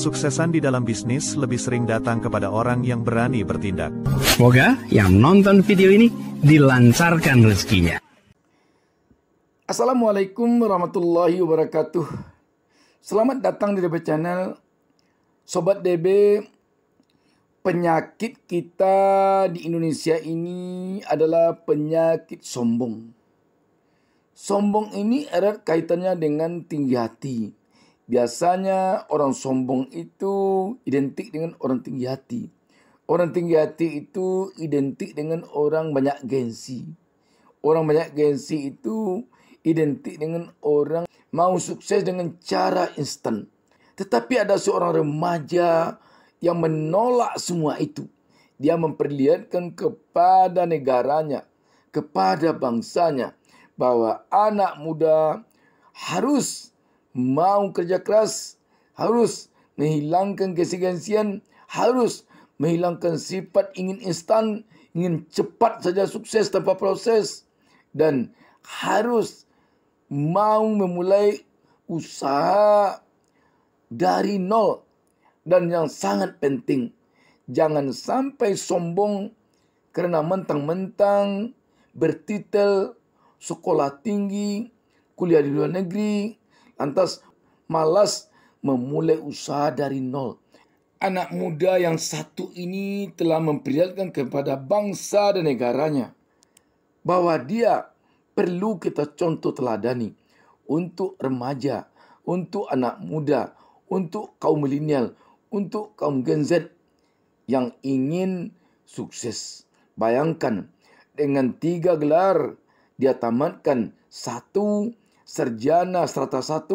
Kesuksesan di dalam bisnis lebih sering datang kepada orang yang berani bertindak. Semoga yang nonton video ini dilancarkan rezekinya. Assalamualaikum warahmatullahi wabarakatuh. Selamat datang di DB Channel. Sobat DB, penyakit kita di Indonesia ini adalah penyakit sombong. Sombong ini erat kaitannya dengan tinggi hati. Biasanya orang sombong itu identik dengan orang tinggi hati. Orang tinggi hati itu identik dengan orang banyak gengsi. Orang banyak gengsi itu identik dengan orang mau sukses dengan cara instan. Tetapi ada seorang remaja yang menolak semua itu. Dia memperlihatkan kepada negaranya, kepada bangsanya, bahwa anak muda harus mau kerja keras, harus menghilangkan gengsi-gengsian, harus menghilangkan sifat ingin instan, ingin cepat saja sukses tanpa proses, dan harus mau memulai usaha dari nol. Dan yang sangat penting, jangan sampai sombong karena mentang-mentang bertitel sekolah tinggi, kuliah di luar negeri, lantas malas memulai usaha dari nol. Anak muda yang satu ini telah memperlihatkan kepada bangsa dan negaranya bahwa dia perlu kita contoh teladani untuk remaja, untuk anak muda, untuk kaum milenial, untuk kaum Gen Z yang ingin sukses. Bayangkan, dengan 3 gelar dia tamatkan, 1 sarjana strata 1,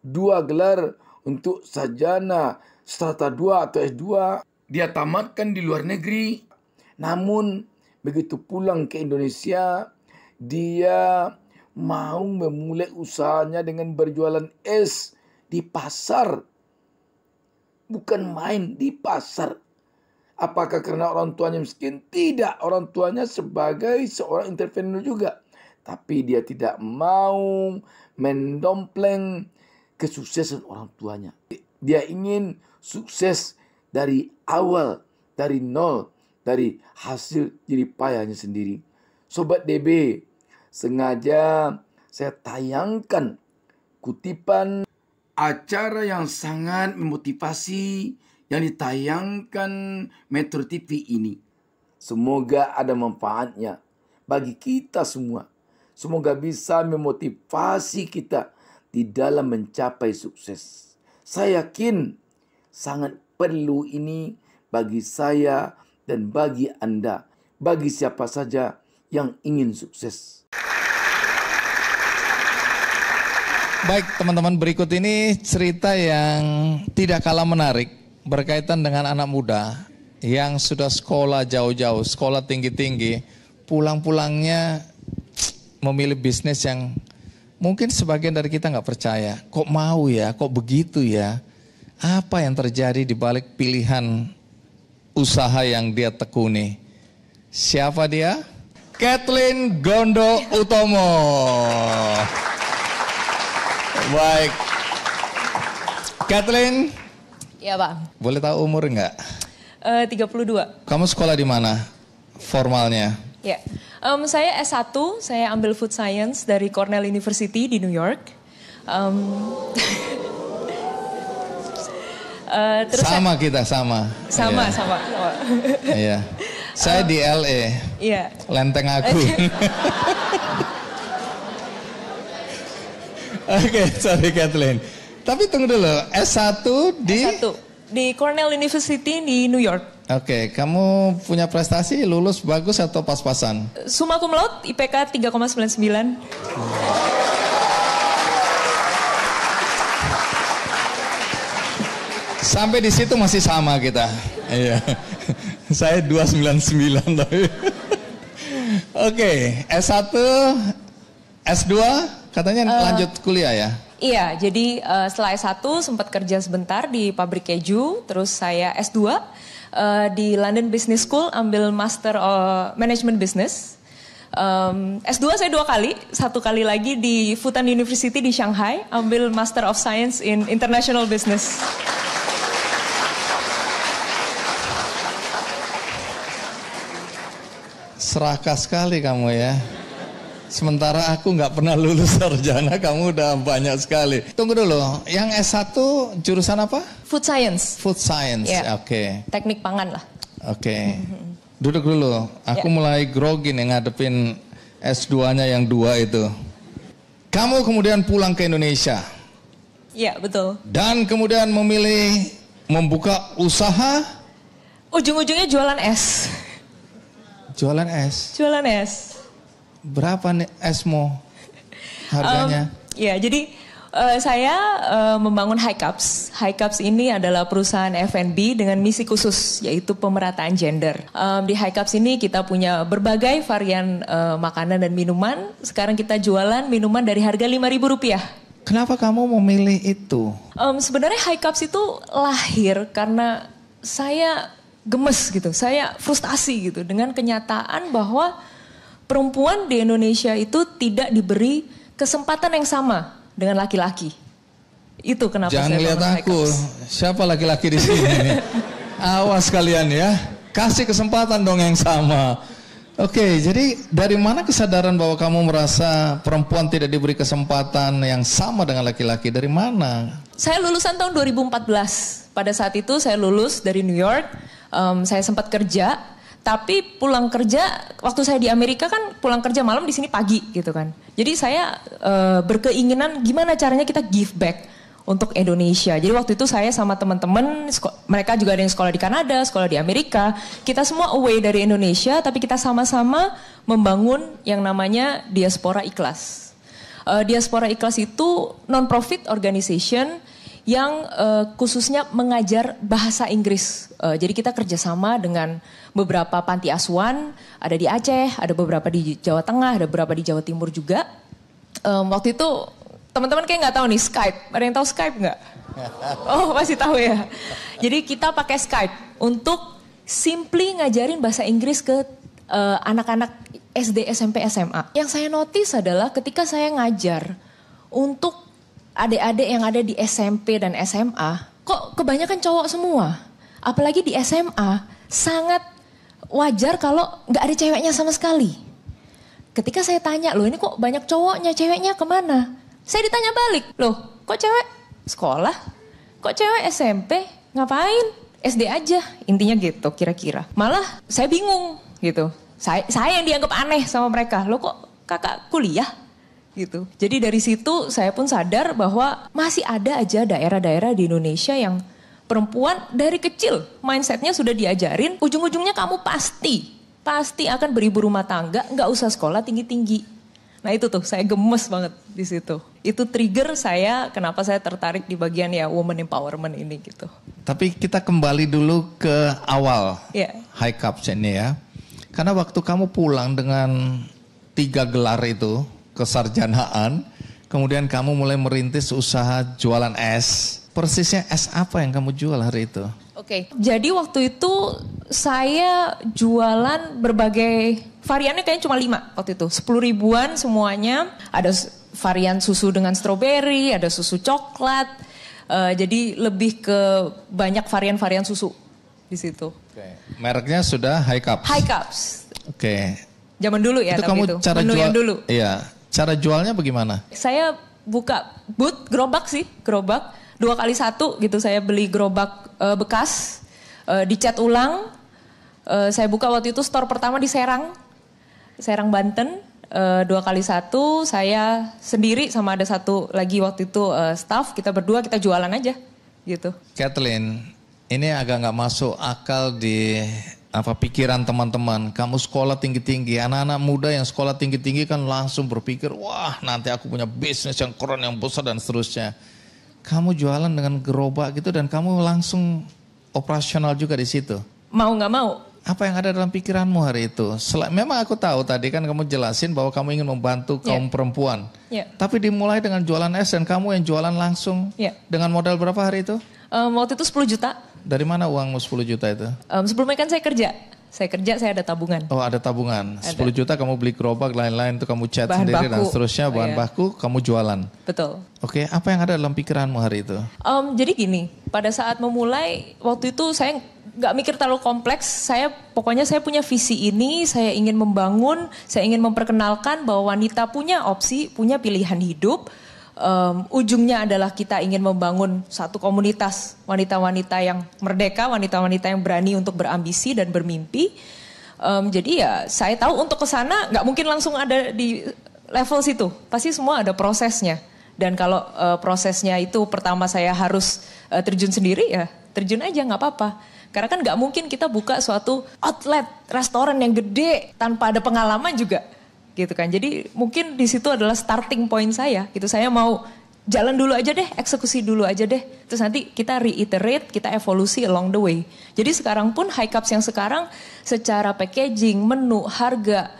2 gelar untuk sarjana strata 2 atau S2. Dia tamatkan di luar negeri. Namun begitu pulang ke Indonesia, dia mau memulai usahanya dengan berjualan es di pasar. Bukan main, di pasar. Apakah karena orang tuanya miskin? Tidak, orang tuanya sebagai seorang entrepreneur juga. Tapi dia tidak mau mendompleng kesuksesan orang tuanya. Dia ingin sukses dari awal, dari nol, dari hasil jerih payahnya sendiri. Sobat DB, sengaja saya tayangkan kutipan acara yang sangat memotivasi yang ditayangkan Metro TV ini. Semoga ada manfaatnya bagi kita semua. Semoga bisa memotivasi kita di dalam mencapai sukses. Saya yakin sangat perlu ini bagi saya dan bagi Anda, bagi siapa saja yang ingin sukses. Baik teman-teman, berikut ini cerita yang tidak kalah menarik berkaitan dengan anak muda yang sudah sekolah jauh-jauh, sekolah tinggi-tinggi, pulang-pulangnya memilih bisnis yang mungkin sebagian dari kita nggak percaya. Kok mau ya, kok begitu ya? Apa yang terjadi di balik pilihan usaha yang dia tekuni? Siapa dia? Kathleen Gondo Utomo. Baik, Kathleen. Ya Pak. Boleh tahu umur nggak? 32. Kamu sekolah di mana? Formalnya? Ya, saya S1, saya ambil Food Science dari Cornell University di New York. Terus sama kita, sama. Sama. Iya. Saya di LA. Iya. Lenteng aku. Oke, sorry Kathleen. Tapi tunggu dulu, S1 di Cornell University di New York. Oke, kamu punya prestasi, lulus bagus atau pas-pasan? Summa cum laude, IPK 3,99. Sampai di situ masih sama kita. Iya. Saya 299 tapi. Oke, S1, S2 katanya lanjut kuliah ya? Iya, jadi setelah S1 sempat kerja sebentar di pabrik keju, terus saya S2 di London Business School ambil Master Management Business. S2 saya 2 kali, 1 kali lagi di Fudan University di Shanghai, ambil Master of Science in International Business. Serakah sekali kamu ya. Sementara aku nggak pernah lulus sarjana, kamu udah banyak sekali. Tunggu dulu, yang S1 jurusan apa? Food science. Food science, Ya. Oke. Teknik pangan lah. Oke. Duduk dulu, aku mulai grogi nih ngadepin S2-nya yang 2 itu. Kamu kemudian pulang ke Indonesia. Iya, betul. Dan kemudian memilih membuka usaha. Ujung-ujungnya jualan es. Jualan es. Jualan es. Berapa nih esmo harganya? Ya, jadi saya membangun High Cups. High Cups ini adalah perusahaan F&B dengan misi khusus, yaitu pemerataan gender. Di High Cups ini kita punya berbagai varian makanan dan minuman. Sekarang kita jualan minuman dari harga Rp5.000. Kenapa kamu memilih itu? Sebenarnya High Cups itu lahir karena saya gemes gitu, saya frustasi gitu dengan kenyataan bahwa perempuan di Indonesia itu tidak diberi kesempatan yang sama dengan laki-laki. Itu kenapa Jangan saya lihat bangun High aku, Cups. siapa laki-laki di sini? Awas kalian ya, kasih kesempatan dong yang sama. Oke, jadi dari mana kesadaran bahwa kamu merasa perempuan tidak diberi kesempatan yang sama dengan laki-laki? Dari mana? Saya lulusan tahun 2014. Pada saat itu saya lulus dari New York, saya sempat kerja. Tapi pulang kerja, waktu saya di Amerika kan pulang kerja malam, di sini pagi gitu kan. Jadi saya berkeinginan gimana caranya kita give back untuk Indonesia. Jadi waktu itu saya sama teman-teman, mereka juga ada yang sekolah di Kanada, sekolah di Amerika. Kita semua away dari Indonesia, tapi kita sama-sama membangun yang namanya Diaspora Ikhlas. Diaspora Ikhlas itu non-profit organization yang khususnya mengajar bahasa Inggris. Jadi kita kerjasama dengan beberapa panti asuhan, ada di Aceh, ada beberapa di Jawa Tengah, ada beberapa di Jawa Timur juga. Waktu itu teman-teman kayak nggak tahu nih Skype, ada yang tahu Skype nggak? Oh masih tahu ya. Jadi kita pakai Skype untuk simply ngajarin bahasa Inggris ke anak-anak SD, SMP, SMA. Yang saya notice adalah ketika saya ngajar untuk adik-adik yang ada di SMP dan SMA, kok kebanyakan cowok semua. Apalagi di SMA, sangat wajar kalau nggak ada ceweknya sama sekali. Ketika saya tanya, loh ini kok banyak cowoknya, ceweknya kemana? Saya ditanya balik, loh kok cewek sekolah? Kok cewek SMP? Ngapain? SD aja, intinya gitu kira-kira. Malah saya bingung gitu. Saya yang dianggap aneh sama mereka, loh kok kakak kuliah? Gitu. Jadi dari situ saya pun sadar bahwa masih ada aja daerah-daerah di Indonesia yang perempuan dari kecil mindsetnya sudah diajarin, ujung-ujungnya kamu pasti akan beribu rumah tangga, nggak usah sekolah tinggi-tinggi. Nah itu tuh saya gemes banget di situ. Itu trigger saya kenapa saya tertarik di bagian ya woman empowerment ini gitu. Tapi kita kembali dulu ke awal High Cups ini ya. Karena waktu kamu pulang dengan 3 gelar itu, kesarjanaan, kemudian kamu mulai merintis usaha jualan es. Persisnya es apa yang kamu jual hari itu? Oke, jadi waktu itu saya jualan berbagai variannya kayaknya cuma 5 waktu itu. 10 ribuan semuanya. Ada varian susu dengan stroberi, ada susu coklat. Jadi lebih ke banyak varian-varian susu di situ. Oke. Mereknya sudah High Cups. High Cups. Oke. Zaman dulu ya, itu tapi kamu itu cara menu jual, yang dulu. Iya. Cara jualnya bagaimana? Saya buka booth gerobak sih, gerobak 2x1 gitu. Saya beli gerobak bekas, dicat ulang. Saya buka waktu itu store pertama di Serang Banten. 2x1 saya sendiri sama ada satu lagi waktu itu staff, kita berdua kita jualan aja gitu. Kathleen, ini agak nggak masuk akal di pikiran teman-teman. Kamu sekolah tinggi-tinggi, anak-anak muda yang sekolah tinggi-tinggi kan langsung berpikir, wah nanti aku punya bisnis yang keren, yang besar dan seterusnya. Kamu jualan dengan gerobak gitu dan kamu langsung operasional juga di situ. Mau nggak mau. Apa yang ada dalam pikiranmu hari itu? Memang aku tahu tadi kan kamu jelasin bahwa kamu ingin membantu kaum perempuan. Tapi dimulai dengan jualan es dan kamu yang jualan langsung. Dengan modal berapa hari itu? Waktu itu 10 juta. Dari mana uangmu 10 juta itu? Sebelumnya kan saya kerja, saya ada tabungan. Oh ada tabungan, 10 juta kamu beli gerobak, lain-lain itu kamu cat bahan sendiri baku. Dan seterusnya, bahan baku kamu jualan. Betul. Oke, apa yang ada dalam pikiranmu hari itu? Jadi gini, pada saat memulai, waktu itu saya nggak mikir terlalu kompleks. Pokoknya saya punya visi ini, saya ingin membangun, saya ingin memperkenalkan bahwa wanita punya opsi, punya pilihan hidup. Ujungnya adalah kita ingin membangun satu komunitas wanita-wanita yang merdeka, wanita-wanita yang berani untuk berambisi dan bermimpi. Jadi ya saya tahu untuk ke sana nggak mungkin langsung ada di level situ. Pasti semua ada prosesnya. Dan kalau prosesnya itu pertama saya harus terjun sendiri, ya terjun aja nggak apa-apa. Karena kan nggak mungkin kita buka suatu outlet restoran yang gede tanpa ada pengalaman juga. Gitu kan. Jadi mungkin di situ adalah starting point saya. Gitu, saya mau jalan dulu aja deh, eksekusi dulu aja deh. Terus nanti kita reiterate, kita evolusi along the way. Jadi sekarang pun High Cups yang sekarang secara packaging, menu, harga,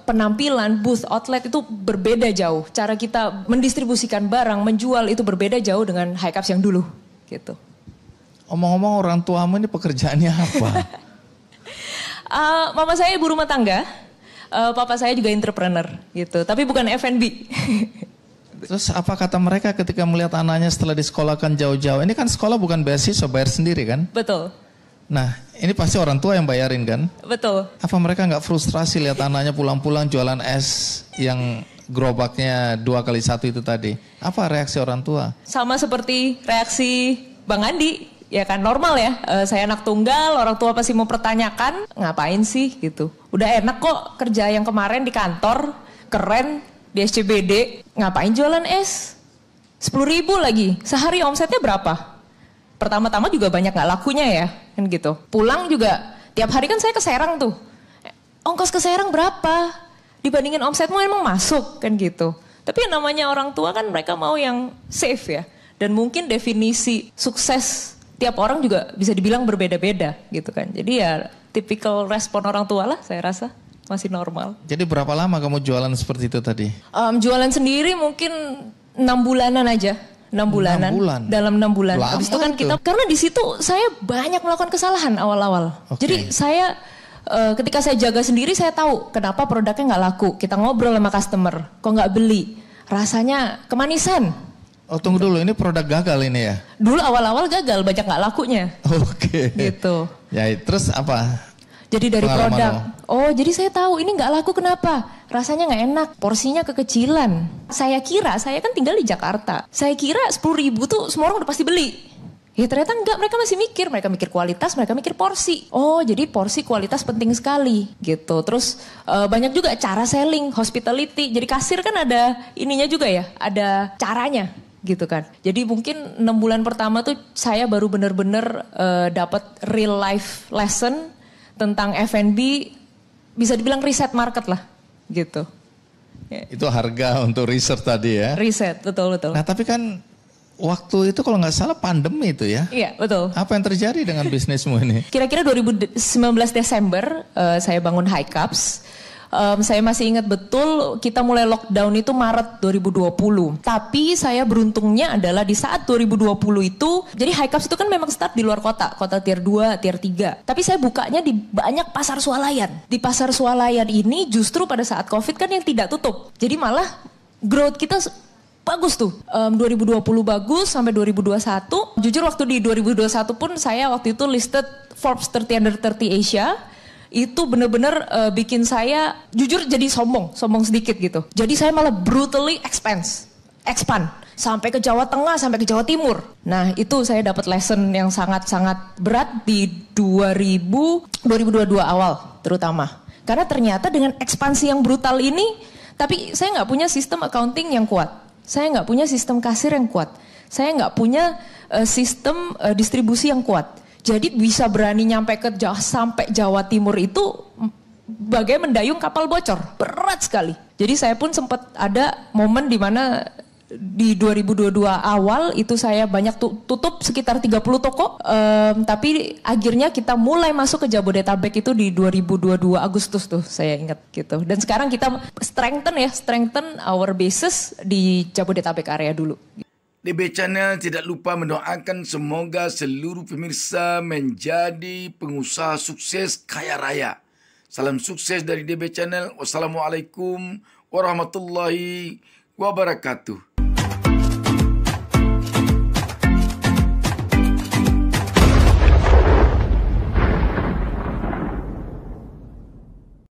penampilan, booth, outlet itu berbeda jauh. Cara kita mendistribusikan barang, menjual itu berbeda jauh dengan High Cups yang dulu. Gitu. Omong-omong, orang tuamu ini pekerjaannya apa? Mama saya ibu rumah tangga. Papa saya juga entrepreneur gitu, tapi bukan F&B. Terus apa kata mereka ketika melihat anaknya setelah disekolahkan jauh-jauh? Ini kan sekolah bukan beasiswa, bayar sendiri kan? Betul. Nah, ini pasti orang tua yang bayarin kan? Betul. Apa mereka nggak frustrasi lihat anaknya pulang-pulang jualan es yang gerobaknya 2x1 itu tadi? Apa reaksi orang tua? Sama seperti reaksi Bang Andi. Ya kan normal ya, saya anak tunggal, orang tua pasti mau pertanyakan, ngapain sih gitu. Udah enak kok kerja yang kemarin di kantor, keren, di SCBD, ngapain jualan es? 10.000 lagi, sehari omsetnya berapa? Pertama-tama juga banyak gak lakunya ya, kan gitu. Pulang juga, tiap hari kan saya ke Serang tuh. Ongkos ke Serang berapa? Dibandingin omsetmu emang masuk, kan gitu. Tapi yang namanya orang tua kan mereka mau yang safe ya. Dan mungkin definisi sukses tiap orang juga bisa dibilang berbeda-beda gitu kan. Jadi ya tipikal respon orang tua lah saya rasa masih normal. Jadi berapa lama kamu jualan seperti itu tadi? Jualan sendiri mungkin 6 bulanan aja. 6 bulanan. 6 bulan? Dalam 6 bulan. Lama Habis itu kan kita, karena di situ saya banyak melakukan kesalahan awal-awal. Okay. Jadi saya ketika saya jaga sendiri saya tahu kenapa produknya nggak laku. Kita ngobrol sama customer, kok nggak beli? Rasanya kemanisan. Oh tunggu dulu, ini produk gagal ini ya? Dulu awal-awal gagal, banyak nggak lakunya. Oke. Gitu. Ya terus apa? Jadi dari Pengalaman produk. lo? Oh jadi saya tahu ini nggak laku kenapa? Rasanya nggak enak, porsinya kekecilan. Saya kan tinggal di Jakarta. Saya kira 10.000 tuh semua orang udah pasti beli. Ya ternyata enggak, mereka masih mikir. Mereka mikir kualitas, mereka mikir porsi. Oh jadi porsi kualitas penting sekali gitu. Terus banyak juga cara selling, hospitality. Jadi kasir kan ada ininya juga ya, ada caranya. Gitu kan. Jadi mungkin 6 bulan pertama tuh saya baru bener-bener dapat real life lesson tentang F&B, bisa dibilang riset market lah gitu. Ya. Itu harga untuk riset tadi ya? Riset, betul-betul. Nah tapi kan waktu itu kalau nggak salah pandemi itu ya? Iya, betul. Apa yang terjadi dengan bisnismu ini? Kira-kira 2019 Desember saya bangun High Cups. Saya masih ingat betul kita mulai lockdown itu Maret 2020. Tapi saya beruntungnya adalah di saat 2020 itu, jadi High Cups itu kan memang start di luar kota tier 2, tier 3. Tapi saya bukanya di banyak pasar swalayan. Di pasar swalayan ini justru pada saat Covid kan yang tidak tutup. Jadi malah growth kita bagus tuh. 2020 bagus sampai 2021. Jujur waktu di 2021 pun saya waktu itu listed Forbes 30 Under 30 Asia. Itu bener-bener bikin saya jujur jadi sombong sedikit gitu. Jadi saya malah brutally expand sampai ke Jawa Tengah, sampai ke Jawa Timur. Nah itu saya dapat lesson yang sangat-sangat berat di 2022 awal terutama. Karena ternyata dengan ekspansi yang brutal ini, tapi saya nggak punya sistem accounting yang kuat. Saya nggak punya sistem kasir yang kuat. Saya nggak punya sistem distribusi yang kuat. Jadi bisa berani nyampe sampai Jawa Timur itu bagai mendayung kapal bocor, berat sekali. Jadi saya pun sempat ada momen di mana di 2022 awal itu saya banyak tutup sekitar 30 toko. Tapi akhirnya kita mulai masuk ke Jabodetabek itu di 2022 Agustus tuh saya ingat gitu. Dan sekarang kita strengthen our bases di Jabodetabek area dulu. DB Channel tidak lupa mendoakan semoga seluruh pemirsa menjadi pengusaha sukses kaya raya. Salam sukses dari DB Channel. Wassalamualaikum warahmatullahi wabarakatuh.